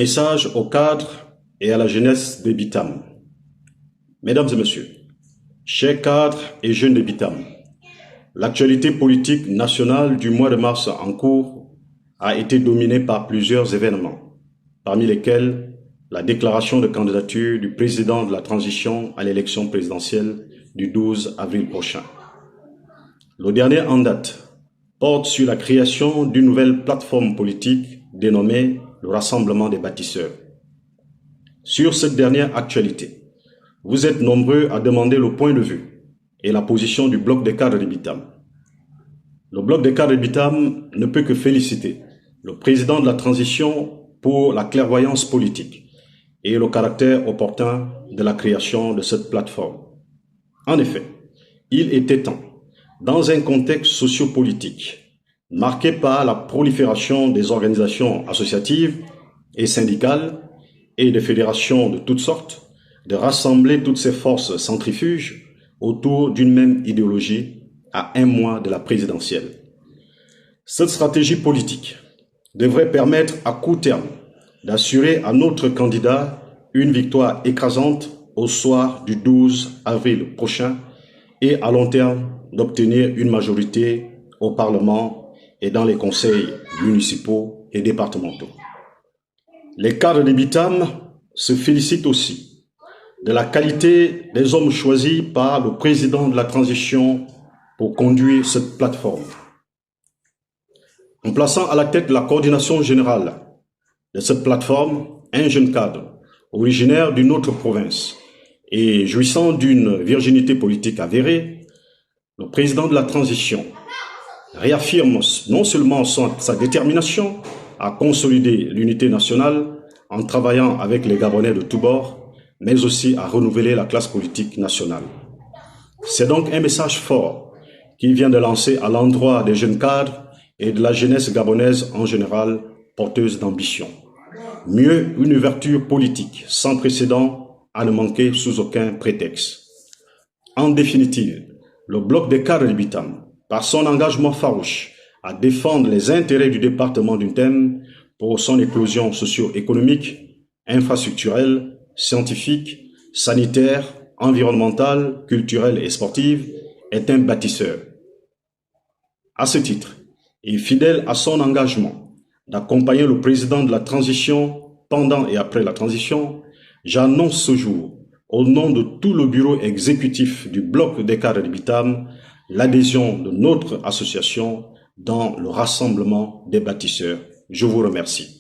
Message aux cadres et à la jeunesse des BITAM. Mesdames et messieurs, chers cadres et jeunes des BITAM, l'actualité politique nationale du mois de mars en cours a été dominée par plusieurs événements, parmi lesquels la déclaration de candidature du président de la transition à l'élection présidentielle du 12 avril prochain. Le dernier en date porte sur la création d'une nouvelle plateforme politique dénommée le Rassemblement des bâtisseurs. Sur cette dernière actualité, vous êtes nombreux à demander le point de vue et la position du bloc des cadres des BITAM. Le bloc des cadres des BITAM ne peut que féliciter le président de la transition pour la clairvoyance politique et le caractère opportun de la création de cette plateforme. En effet, il était temps, dans un contexte sociopolitique marqué par la prolifération des organisations associatives et syndicales et des fédérations de toutes sortes, de rassembler toutes ces forces centrifuges autour d'une même idéologie à un mois de la présidentielle. Cette stratégie politique devrait permettre à court terme d'assurer à notre candidat une victoire écrasante au soir du 12 avril prochain et à long terme d'obtenir une majorité au Parlement et dans les conseils municipaux et départementaux. Les cadres des BITAM se félicitent aussi de la qualité des hommes choisis par le président de la transition pour conduire cette plateforme. En plaçant à la tête de la coordination générale de cette plateforme un jeune cadre originaire d'une autre province et jouissant d'une virginité politique avérée, le président de la transition réaffirme non seulement sa détermination à consolider l'unité nationale en travaillant avec les Gabonais de tous bords, mais aussi à renouveler la classe politique nationale. C'est donc un message fort qu'il vient de lancer à l'endroit des jeunes cadres et de la jeunesse gabonaise en général, porteuse d'ambition. Mieux, une ouverture politique sans précédent à ne manquer sous aucun prétexte. En définitive, le bloc des cadres du BITAM, par son engagement farouche à défendre les intérêts du département du thème pour son éclosion socio-économique, infrastructurelle, scientifique, sanitaire, environnementale, culturelle et sportive, est un bâtisseur. À ce titre, et fidèle à son engagement d'accompagner le président de la transition pendant et après la transition, j'annonce ce jour, au nom de tout le bureau exécutif du bloc des cadres du BITAM, l'adhésion de notre association dans le Rassemblement des bâtisseurs. Je vous remercie.